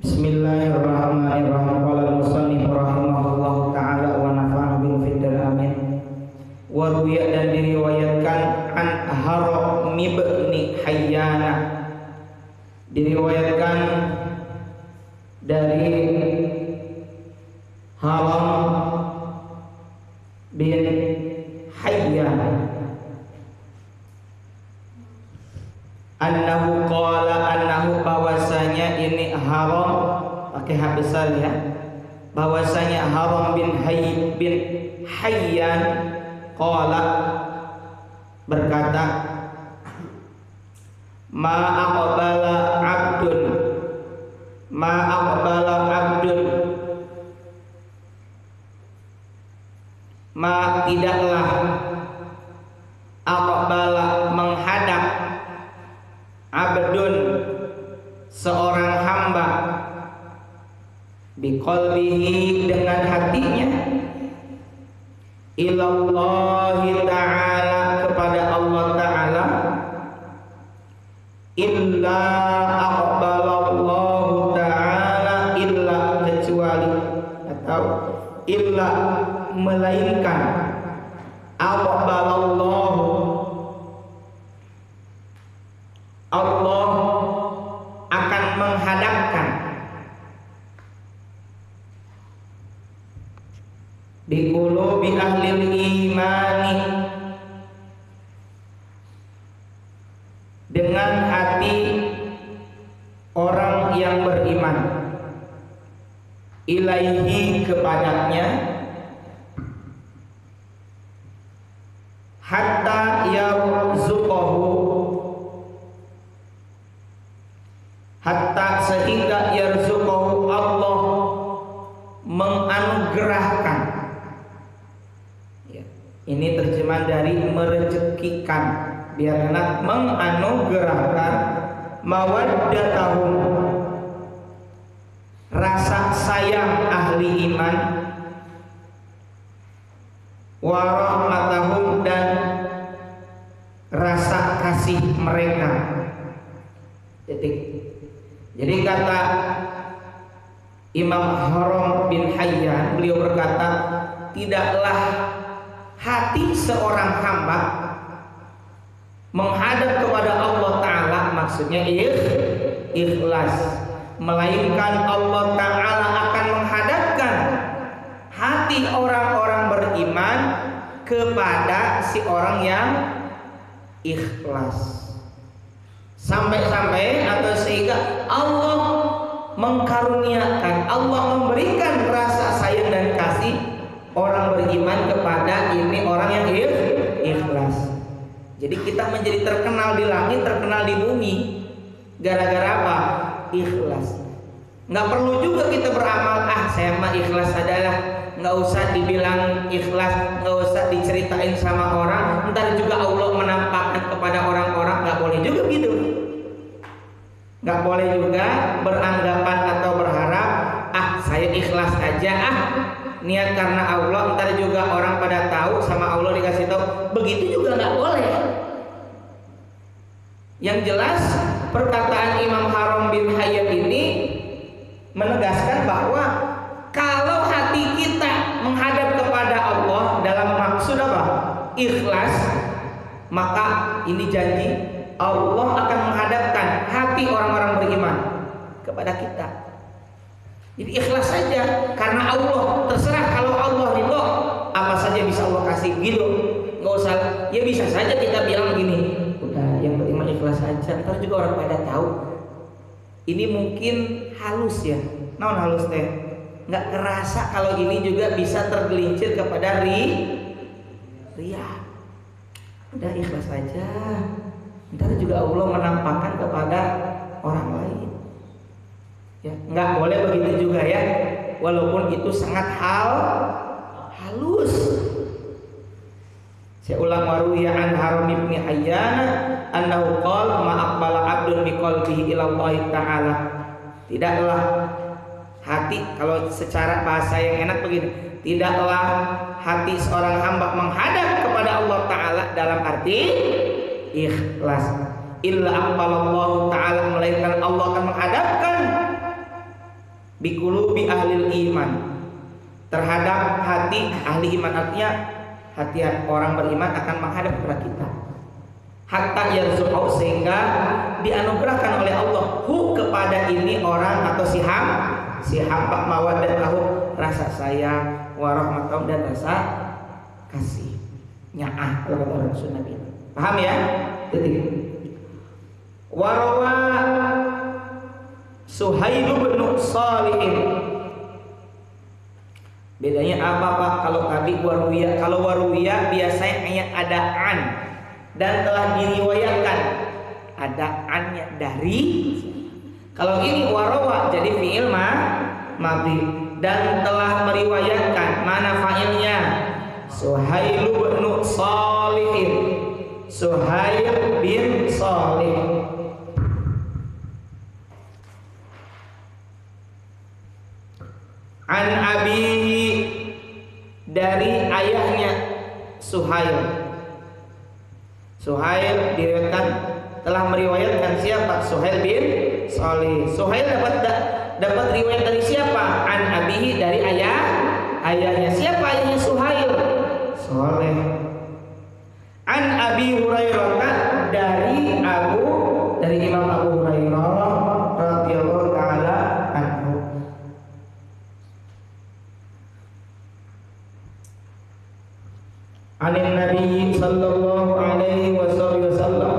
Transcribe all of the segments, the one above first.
Bismillahirrahmanirrahim. Qala al-musannif rahimahullahu taala wa nafa'ana bil fiddal amin. Wa ruwiya, dan diriwayatkan an Haram ibn Hayyana, diriwayatkan dari Haram bin Hayyan annahu qala, annahu bahwasanya ini Haram pakai H besar ya, bahwasanya Haram bin Hayyan qala berkata, ma aqbala abdun ma tidaklah aqbala menghadap abdun seorang hamba biqalbihi dengan hatinya ilallahi ta'ala kepada Allah ta'ala illa aqbalallahu ta'ala, illa kecuali atau illa melainkan aqbalallahu Allah akan menghadapkan bi qulubi ahlil imani, dengan hati orang yang beriman, ilaihi kepadanya, hatta yarzuqahu, hatta sehingga yarzuqahu Allah menganugerahkan ya, ini terjemahan dari merezekikan, biar enak, menganugerahkan mawaddatahum, rasa sayang ahli iman, wa rahmatahum, dan rasa kasih mereka. Jadi kata Imam Haram bin Hayyan, beliau berkata, tidaklah hati seorang hamba menghadap kepada Allah Ta'ala, maksudnya ikhlas, melainkan Allah Ta'ala akan menghadapkan hati orang-orang beriman kepada si orang yang ikhlas, sampai-sampai atau sehingga Allah mengkaruniakan, Allah memberikan rasa sayang dan kasih orang beriman kepada ini orang yang ikhlas. Jadi kita menjadi terkenal di langit, terkenal di bumi, gara-gara apa? Ikhlas. Nggak perlu juga kita beramal, saya mah ikhlas adalah, nggak usah dibilang ikhlas, nggak usah diceritain sama orang, ntar juga Allah menampakkan kepada orang-orang. Nggak boleh juga gitu. Nggak boleh juga beranggapan atau berharap, saya ikhlas aja, niat karena Allah, ntar juga orang pada tahu, sama Allah dikasih tahu. Begitu juga nggak boleh. Yang jelas perkataan Imam Haram bin Hayyan ini menegaskan bahwa kalau hati kita menghadap kepada Allah dalam maksud apa? Ikhlas, maka ini janji Allah akan menghadapkan hati orang-orang beriman kepada kita. Jadi ikhlas saja karena Allah, terserah kalau Allah ridho apa saja bisa Allah kasih gitu. Nggak usah, ya bisa saja kita bilang gini, udah yang beriman ikhlas saja, ntar juga orang pada tahu. Ini mungkin halus ya, naon halus teh, nggak kerasa kalau ini juga bisa tergelincir kepada ria. Udah ikhlas saja, ntar juga Allah menampakkan kepada orang lain. Ya, nggak boleh begitu juga ya, walaupun itu sangat halus. Saya ulang, waruya an Haram bin Hayyan annahu qala ma aqbala abdun biqalbihi ila Allah Ta'ala. Tidaklah hati, kalau secara bahasa yang enak begini, tidaklah hati seorang hamba menghadap kepada Allah Ta'ala dalam arti ikhlas, illa aqbalallahu ta'ala, melainkan Allah akan menghadapkan biqulubi ahlil iman, terhadap hati ahli iman, artinya hati orang beriman akan menghadap kepada kita. Hatta yarzuqau, sehingga dianugerahkan oleh Allah hu kepada ini orang atau si hamba mawaddatahu, rasa sayang, warahmatahu, dan rasa kasih. Nyaah kalau kata orang Sunda bilang. Paham ya? Titik. Warawa Suhail bin Salihin. Bedanya apa Pak? Kalau tadi waruya, kalau waruya biasanya ada an dan telah diriwayatkan, ada annya dari. Kalau ini warawa jadi fi'il madhi dan telah meriwayatkan, mana fa'ilnya? Suhail bin Salihin. Suhail bin Salih. An abihi, dari ayahnya Suhail. Suhail diriwayatkan, telah meriwayatkan siapa? Suhail bin Salih. Suhail dapat riwayat dari siapa? An abihi, dari ayahnya. Siapa ayahnya Suhail? Saleh. An Abi Hurairah, dari Imam Abu Hurairah radhiyallahu taala anhu. Anin Nabi sallallahu alaihi wasallam,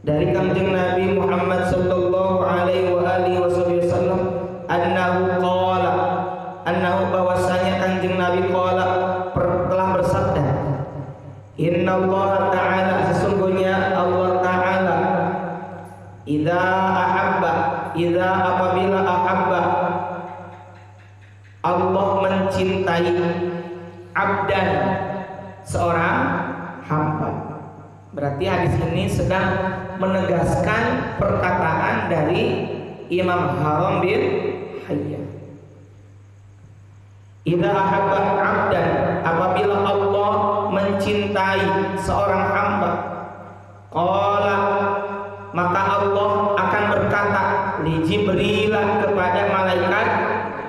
dari kanjeng Nabi Muhammad sallallahu alaihi wasallam, annahu qala, annahu, bahwasanya kanjeng Nabi qala, telah bersabda, inna Allah ta'ala, sesungguhnya Allah ta'ala, idza ahabba, idza, apabila ahabba, Allah mencintai, abdan, seorang hamba. Berarti hadis ini sedang menegaskan perkataan dari Imam Haram bin Hayyan. Idza ahabba abdan, apabila Allah mencintai seorang hamba, qala, maka Allah akan berkata li Jibril, kepada malaikat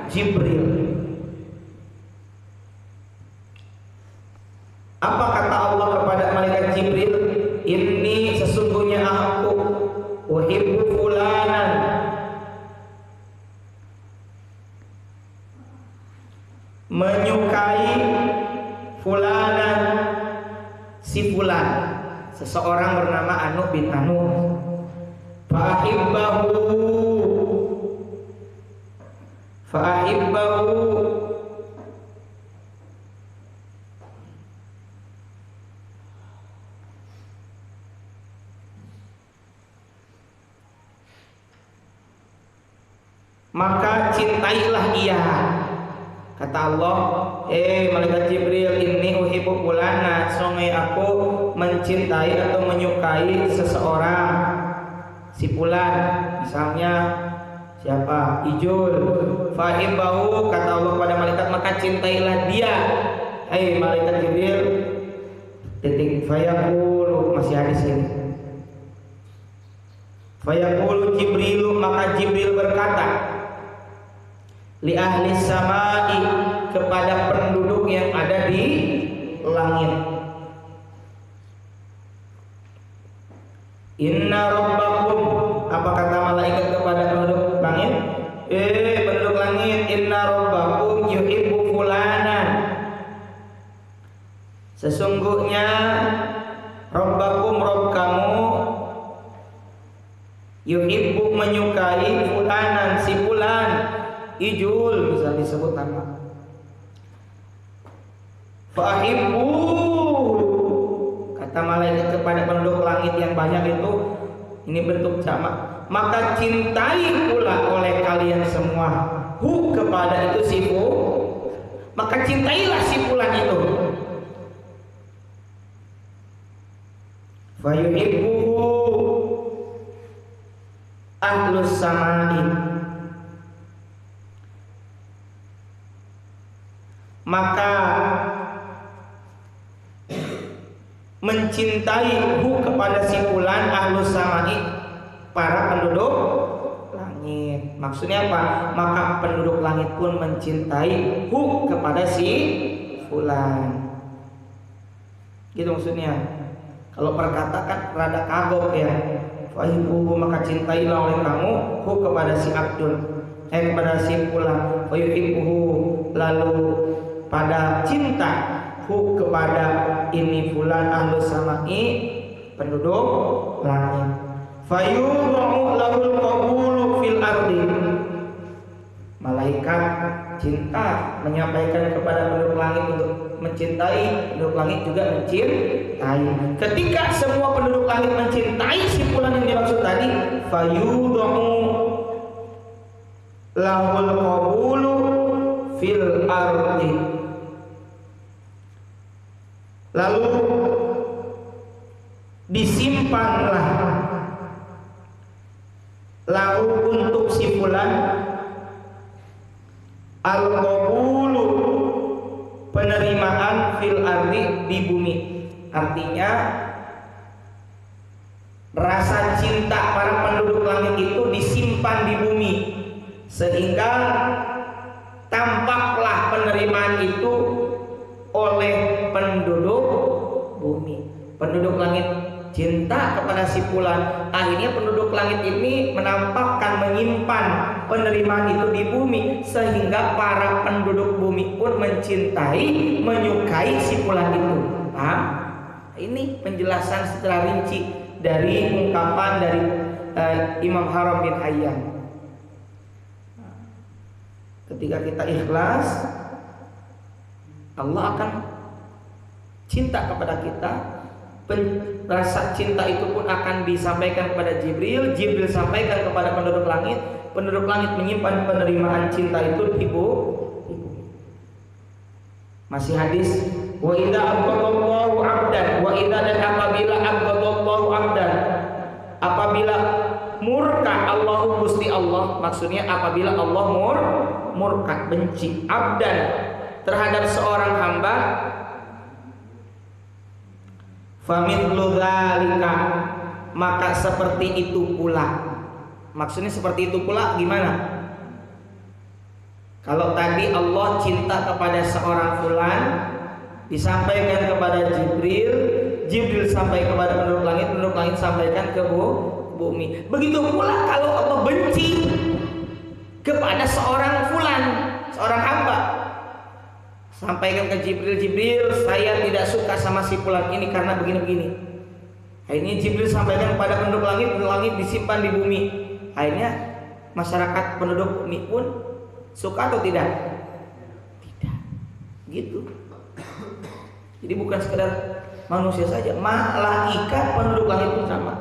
Jibril. Apa kata Allah kepada malaikat Jibril? Inni, sesungguhnya aku, uhibbu fulanan, menyukai fulanan, si fulan, seseorang bernama Anu bin Anu. Fa'ahibbahu, maka cintailah ia. Kata Allah, malaikat Jibril, ini uhibbu fulana, sungguh aku mencintai atau menyukai seseorang, si fulan, misalnya siapa? Ijul. Fahibbahu, kata Allah pada malaikat, maka cintailah dia. Malaikat Jibril, titik, fayaqulu, masih hadis ini. Fayaqulu Jibrilu, maka Jibril berkata, li ahli samai, kepada penduduk yang ada di langit, inna rabbakum, apa kata malaikat kepada penduduk langit? Penduduk langit, inna rabbakum yuhibbu fulanan, sesungguhnya rabbakum, rabb kamu, yuhibbu, menyukai, fulanan, si fulan, Ijul, bisa disebut nama. Fa'ahibbu, kata malaikat kepada penduduk langit yang banyak itu, ini bentuk jamak, maka cintai pula oleh kalian semua hu, kepada itu si fu, maka cintailah si fulan itu. Fayuhibbuhu ahlus samai, maka mencintai hu, kepada si fulan, ahlus samai, para penduduk langit. langit. Maksudnya apa? Maka penduduk langit pun mencintai hu kepada si fulan. Gitu maksudnya. Kalau perkata kan rada kagok ya. Fahibuhu, maka cintailah oleh kamu hu kepada si Abdul, kepada si fulan. Fayuhibbuhu, lalu pada cinta hu kepada ini fulan ahlu sama'i, penduduk langit. Fayudha'u lahul qabulu fil ardi, malaikat cinta menyampaikan kepada penduduk langit untuk mencintai, penduduk langit juga mencintai. Ketika semua penduduk langit mencintai si fulan yang dimaksud tadi, fayudha'u lahul qabulu fil ardi, lalu disimpanlah lahu untuk si fulan al-qabulu, penerimaan fil ardi, di bumi. Artinya rasa cinta para penduduk langit itu disimpan di bumi, sehingga tampaklah penerimaan itu oleh penduduk bumi. Penduduk langit cinta kepada si fulan, akhirnya penduduk langit ini menampakkan, menyimpan penerimaan itu di bumi, sehingga para penduduk bumi pun mencintai, menyukai si fulan itu. Paham? Ini penjelasan secara rinci dari ungkapan dari Imam Haram bin Hayyan. Ketika kita ikhlas, Allah akan cinta kepada kita. Rasa cinta itu pun akan disampaikan kepada Jibril, Jibril sampaikan kepada penduduk langit menyimpan penerimaan cinta itu di bumi. Masih hadis, wa idza abghadallahu 'abdan, wa idza, dan apabila abghadallahu 'abdan, apabila murka Allahu Gusti Allah, maksudnya apabila Allah murka, benci, 'abdan, terhadap seorang hamba, famithlu dzalika, maka seperti itu pula. Maksudnya seperti itu pula gimana? Kalau tadi Allah cinta kepada seorang fulan, disampaikan kepada Jibril, Jibril sampai kepada penduduk langit sampaikan ke bumi. Begitu pula kalau Allah benci kepada seorang fulan, seorang hamba, sampaikan ke Jibril, saya tidak suka sama si fulan ini karena begini-begini. Akhirnya Jibril sampaikan kepada penduduk langit disimpan di bumi. Akhirnya masyarakat penduduk bumi pun suka atau tidak? Tidak. Gitu. Jadi bukan sekedar manusia saja, malaikat penduduk langit pun sama,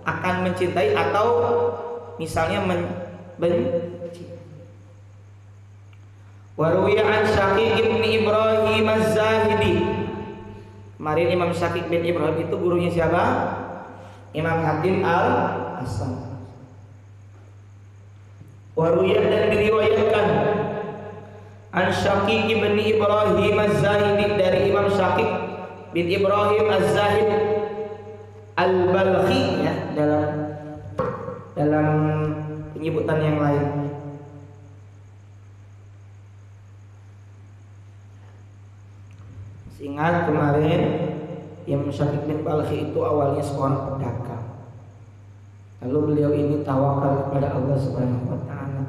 akan mencintai atau misalnya benci. Waruya an Syaqiq bin Ibrahim Az-Zahidi. Kemarin Imam Syaqiq bin Ibrahim itu gurunya siapa? Imam Hatim Al-Hasan. Waruya, dan diriwayatkan an Syaqiq bin Ibrahim Az-Zahidi, dari Imam Syaqiq bin Ibrahim Az-Zahid Al-Balkhi, ya, dalam penyebutan yang lain. Ingat kemarin Imam Syafiq bin Balkhi itu awalnya seorang pedagang. Lalu beliau ini tawakal kepada Allah Subhanahu wa taala.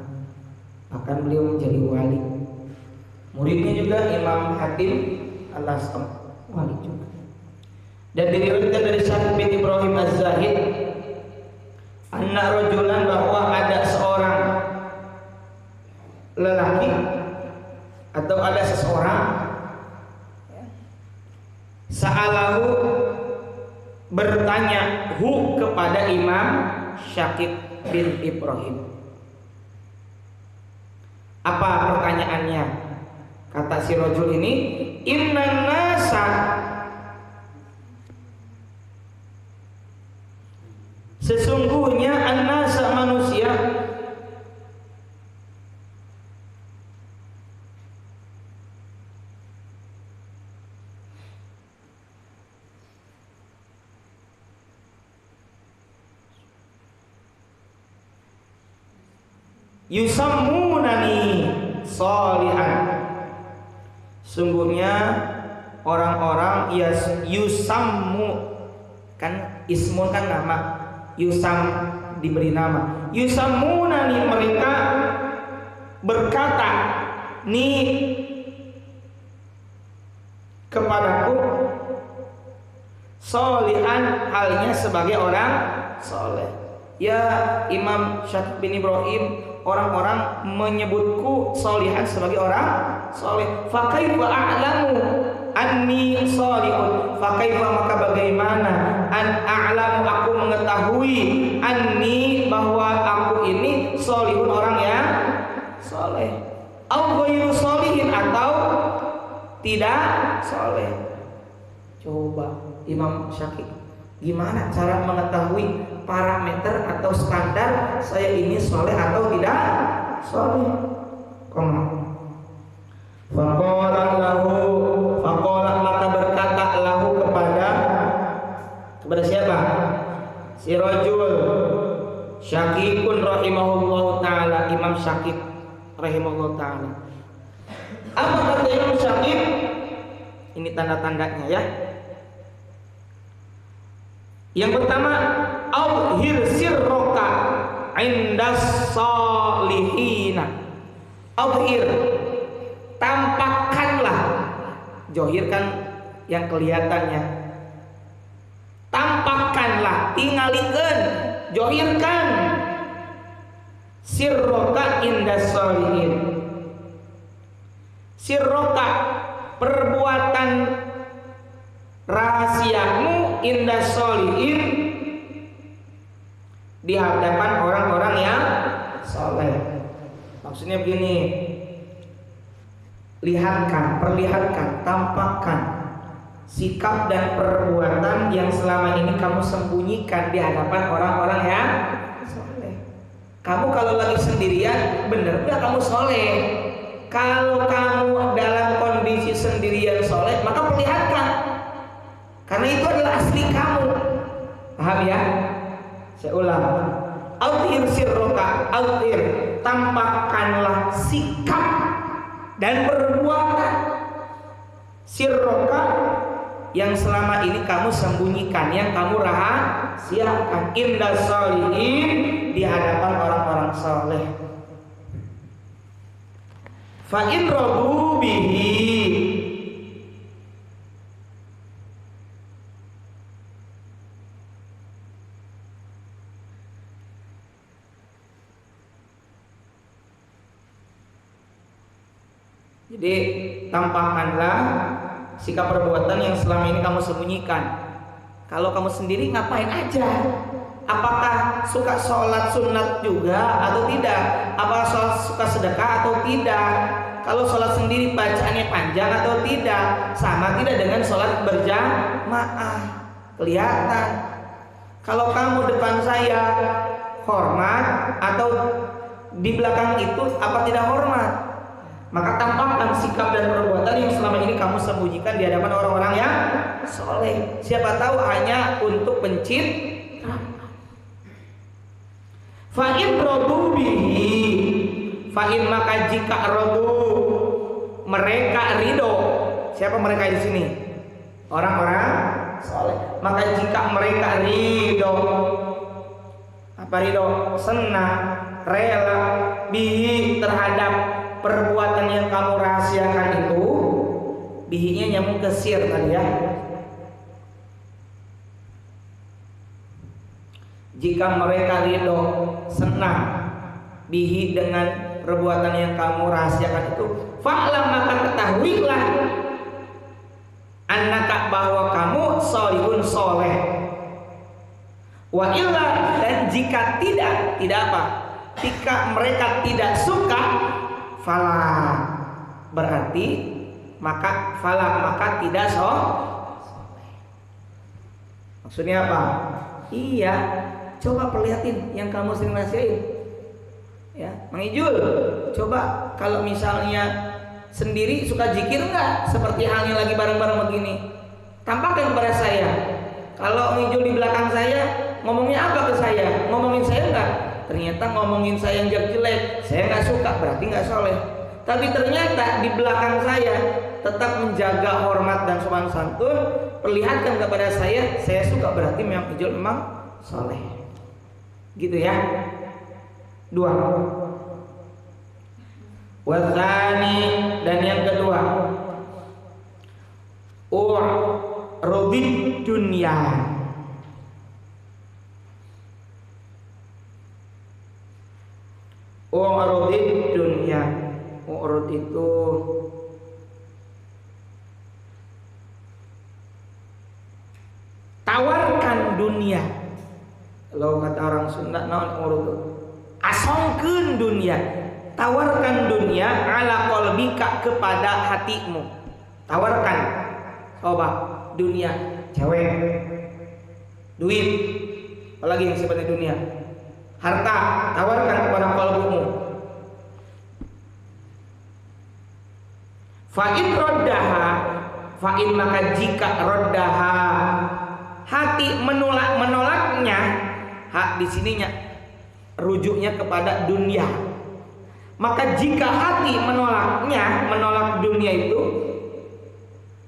Bahkan beliau menjadi wali. Muridnya juga Imam Hatim Al-Hasan, wali juga. Dan diriwayatkan dari Syafiq bin Ibrahim Az-Zahid, anna rajulan, bahwa ada seorang lelaki atau ada seseorang, sa'alahu, bertanya hu kepada Imam Syaqiq bin Ibrahim. Apa pertanyaannya? Kata si rajul ini, innan nasa, sesungguhnya an-nasa, manusia, yusammunani sholihan. Sungguhnya orang-orang yusammu, kan ismun kan nama, yusam diberi nama. Yusammunani, mereka berkata nih kepadaku sholihan, halnya sebagai orang soleh. Ya Imam Syafi'i bin Ibrahim, orang-orang menyebutku sholihan sebagai orang soleh. Fa kaifa a'lamu anni sholihun, fa kaifa, maka bagaimana, an a'lamu, aku mengetahui, anni, bahwa aku ini sholihun, orang yang soleh. Au ghairu sholihin, atau tidak soleh. Coba Imam Syafi'i, gimana cara mengetahui parameter atau standar saya ini soleh atau tidak soleh? Faqala, maka berkata lahu, kepada siapa? Si rajul Syakikun rahimahullahu ta'ala, Imam Syakik rahimahullahu ta'ala. Apa kata Imam Syakik? Ini tanda-tandanya ya. Yang pertama, auhir sirroka indas solihina. Auhir, tampakkanlah. Johir kan yang kelihatannya. Tampakkanlah, tingalikeun, johirkan. Sirroka indas solihin. Sirroka, perbuatan rahasiamu, indah sholihin, di hadapan orang-orang yang soleh. Maksudnya begini, perlihatkan, tampakkan sikap dan perbuatan yang selama ini kamu sembunyikan di hadapan orang-orang yang soleh. Kamu kalau lagi sendirian, bener gak kamu soleh? Kalau kamu dalam kondisi sendirian soleh, maka perlihatkan, karena itu adalah asli kamu. Paham ya? Saya ulang. Authir sirroka, authir, tampakkanlah sikap dan perbuatan sirroka yang selama ini kamu sembunyikan, yang kamu rahasiakan, indah sholihin, di hadapan orang-orang soleh. Fa in rabu bihi, jadi tampakkanlah sikap perbuatan yang selama ini kamu sembunyikan. Kalau kamu sendiri ngapain aja? Apakah suka sholat sunat juga atau tidak? Apakah suka sedekah atau tidak? Kalau sholat sendiri bacaannya panjang atau tidak? Sama tidak dengan sholat berjamaah? Kelihatan. Kalau kamu depan saya hormat, atau di belakang itu apa tidak hormat? Maka tampakkan sikap dan perbuatan yang selama ini kamu sembunyikan di hadapan orang-orang yang soleh. Siapa tahu hanya untuk pencitraan. Fa'in rodu bihi, fa'in, maka jika rodu, mereka ridho. Siapa mereka di sini? Orang-orang soleh. Maka jika mereka ridho, apa ridho? Senang, rela, bihi, terhadap perbuatan yang kamu rahasiakan itu. Bihinya nyambung ke sir tadi ya. Jika mereka ridho, senang, bihi, dengan perbuatan yang kamu rahasiakan itu, fa'lam, maka ketahuilah, annaka, bahwa kamu sholihun, soleh. Wa illa, dan jika tidak apa? Jika mereka tidak suka, fala, berarti maka tidak soleh. Maksudnya apa? Iya, coba perlihatin yang kamu sering rahasiain. Ya, Mang Ijul, coba kalau misalnya sendiri suka zikir enggak? Seperti halnya lagi bareng-bareng begini. Tampakkan kepada saya. Kalau Mang Ijul di belakang saya ngomongnya apa ke saya? Ngomongin saya enggak? ternyata ngomongin saya yang jelek, saya nggak suka, berarti nggak soleh. Tapi ternyata di belakang saya tetap menjaga hormat dan sopan santun, perlihatkan kepada saya suka, berarti memang ijol memang soleh. Gitu ya. 2. Watsani, dan yang kedua, u'rudid dunya. U'rudid dunya. U'rud itu tawarkan dunia. Kalau kata orang Sunda, naon urud? Asongkeun dunia. Tawarkan dunia ala qalbika, kepada hatimu. Tawarkan, coba dunia, cewek, duit, apalagi yang sifatnya dunia, harta, tawarkan kepada qalbumu. Fa'in roddaha, fa'in maka jika roddaha, hati menolaknya, hak di sininya rujuknya kepada dunia. Maka jika hati menolaknya, menolak dunia itu,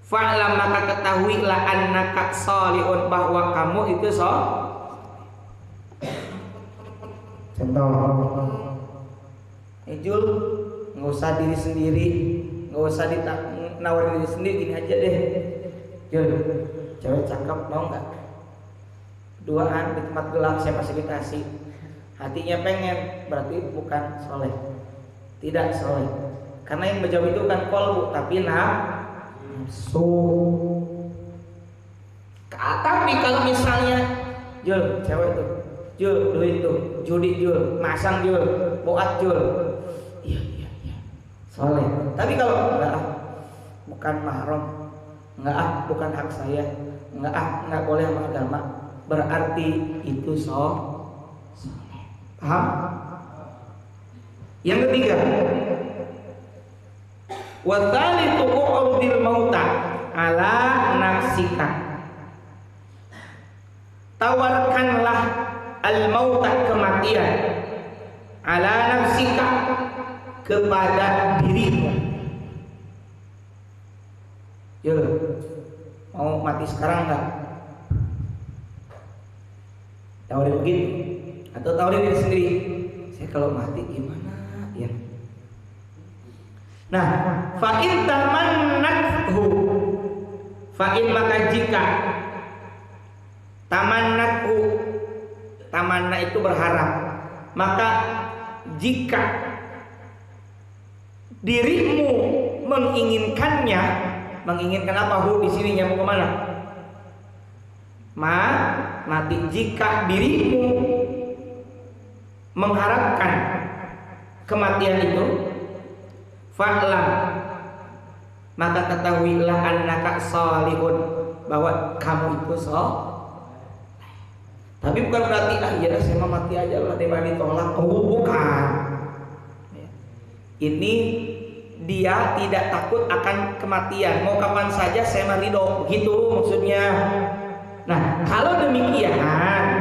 fa'lam, maka ketahuilah annaka sholihun, bahwa kamu itu contoh, Ijul, nggak usah diri sendiri, nggak usah nawarin diri sendiri, gini aja deh. Jul, cewek cakep, mau nggak? Duaan di tempat gelap saya fasilitasi. Hatinya pengen, berarti bukan soleh, tidak soleh. Karena yang menjawab itu kan kolbu, tapi nafsu. Tapi kalau misalnya Jul, cewek tuh, Jul, duit tuh, judi Jul, masang Jul, boat Jul, iya, soleh. Tapi kalau enggak, bukan mahram, enggak, bukan hak saya, enggak boleh sama agama, berarti itu soleh. Paham? Yang ketiga, wa tsalitsu u'rudil mauta ala nafsika. Tawarkanlah al-mauta, kematian, ala nafsika, kepada dirimu. Yo, mau mati sekarang enggak? Tawarin begitu, atau tawarin diri sendiri, saya kalau mati gimana ya? Nah, fa'in tamannathu, fa'in maka jika, tamannathu, tamanna itu berharap, maka jika dirimu menginginkannya, menginginkan apa? Hu di sini nyambung kemana? Mati. Jika dirimu mengharapkan kematian itu, fa'lam, maka ketahuilah annaka sholihun, bahwa kamu itu Tapi bukan berarti ya saya mau mati aja lah daripada ditolak. Oh, bukan. Ini dia tidak takut akan kematian, mau kapan saja saya ridho, begitu maksudnya. Nah, kalau demikian,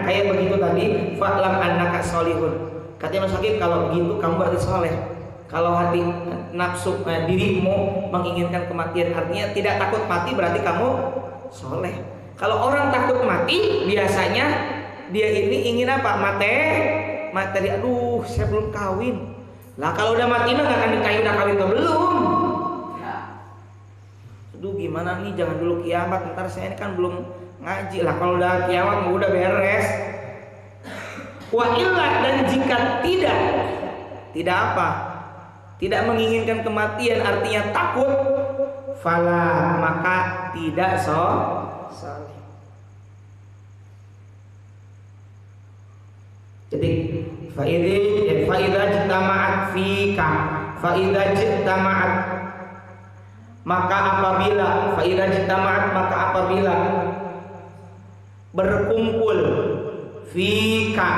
kayak begitu tadi, fa'lam annaka sholihun. Katanya Mas Hakim, kalau begitu kamu berarti soleh. Kalau hati nafsu dirimu menginginkan kematian, artinya tidak takut mati, berarti kamu soleh. Kalau orang takut mati, biasanya dia ini ingin apa? Materi. Aduh, saya belum kawin. Lah kalau udah mati mah nggak akan dikayu, udah kawin atau belum? Aduh, gimana nih? Jangan dulu kiamat, ntar saya ini kan belum ngaji. Lah kalau udah kiamat udah beres. Wa illa, dan jika tidak apa? Tidak menginginkan kematian, artinya takut, fala, maka tidak soleh. Jadi faidza jitama'at fika, faidza jitama'at, maka apabila, faidza jitama'at, maka apabila berkumpul fika,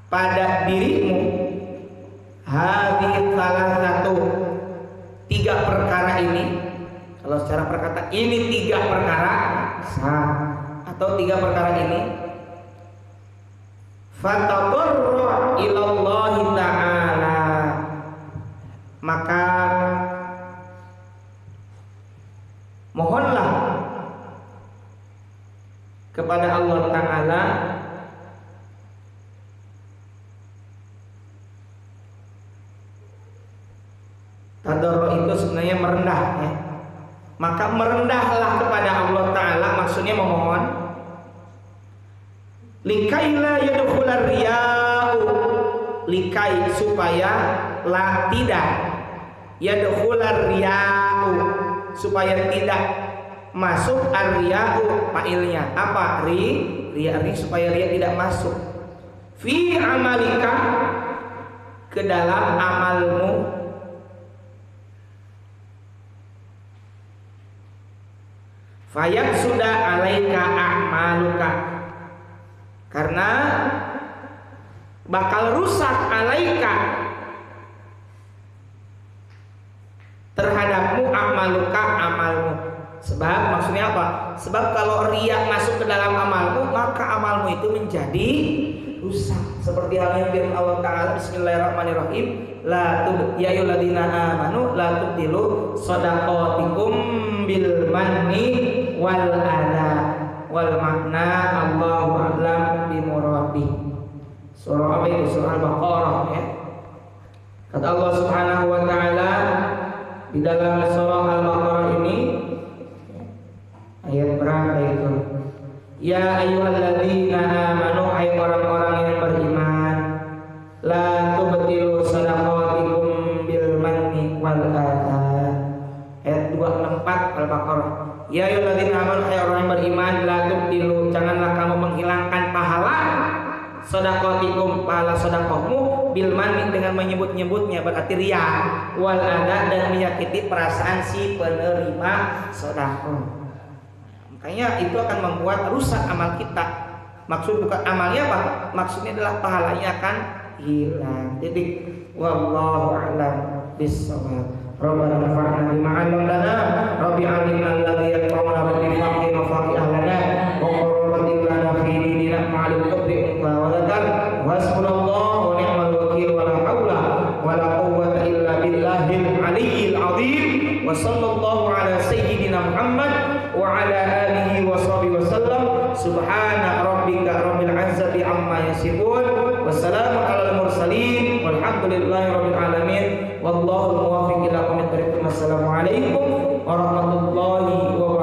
pada dirimu, hadhihi salah satu, 3 perkara ini. Kalau secara perkata ini 3 perkara sah, atau 3 perkara ini, fatadarra ilallahi ta'ala, maka mohonlah kepada Allah Ta'ala tadarru itu sebenarnya merendah ya. Maka merendahlah kepada Allah Ta'ala, maksudnya memohon likaila yadkhular riya'u, likai supaya la tidak yadkhular riya'u, supaya tidak masuk ar-riya'u fa'ilnya apa riya supaya riya tidak masuk fi amalika ke dalam amalmu, fayak sudah alaika a'maluka, karena bakal rusak alaika terhadapmu a'maluka amalmu. Sebab maksudnya apa? Sebab kalau riya masuk ke dalam amalmu, maka amalmu itu menjadi rusak. Seperti halnya firman Allah Ta'ala, Bismillahirrahmanirrahim, la tub ya ayyuhalladzina amanu la tubtilu shadaqatikum bil manni wal adha wal makna Allahu a'lam bi muradi. Surah apa itu? Surah Al-Baqarah ya. Kata Allah Subhanahu wa taala di dalam surah Al-Baqarah ini ayat berapa itu? Ya ayyuhalladzina amanu, hai orang-orang yang beriman, la tubtilu shadaqatikum bil manni wal adha. Ayat 264 Al-Baqarah. Ya ayyuhalladzina amanu, hai orang yang beriman, la tubtilu, janganlah kamu menghilangkan pahala shadaqatikum, pahala sedekahmu bil manni, dengan menyebut-nyebutnya berarti riya, wal adha, dan menyakiti perasaan si penerima sedekah. Makanya itu akan membuat rusak amal kita. Maksud bukan amalnya apa? Maksudnya adalah pahalanya akan hilang. Jadi wallahu a'lam bissawab. Rabbana nafa'na bima 'allamtana, rabbi 'allimna alladhi yanfa'una wa bifaqi mafaqi ahlana wa qurratin lana fi dinina ma'al qadri wa ladar wasbunallahu wa ni'mal wakeel wa la haula wa la quwwata illa billahil aliyyil 'azim. Wa sallallahu ala sayyidina Muhammad wa ala alihi wa sahbihi wasallam. Subhana rabbika rabbil izzati amma yasifun, wa salamun alal mursalin, walhamdulillahi rabbil alamin, wallahu muwaffiq ila aqwamit thoriq. Wassalamualaikum warahmatullahi wabarakatuh.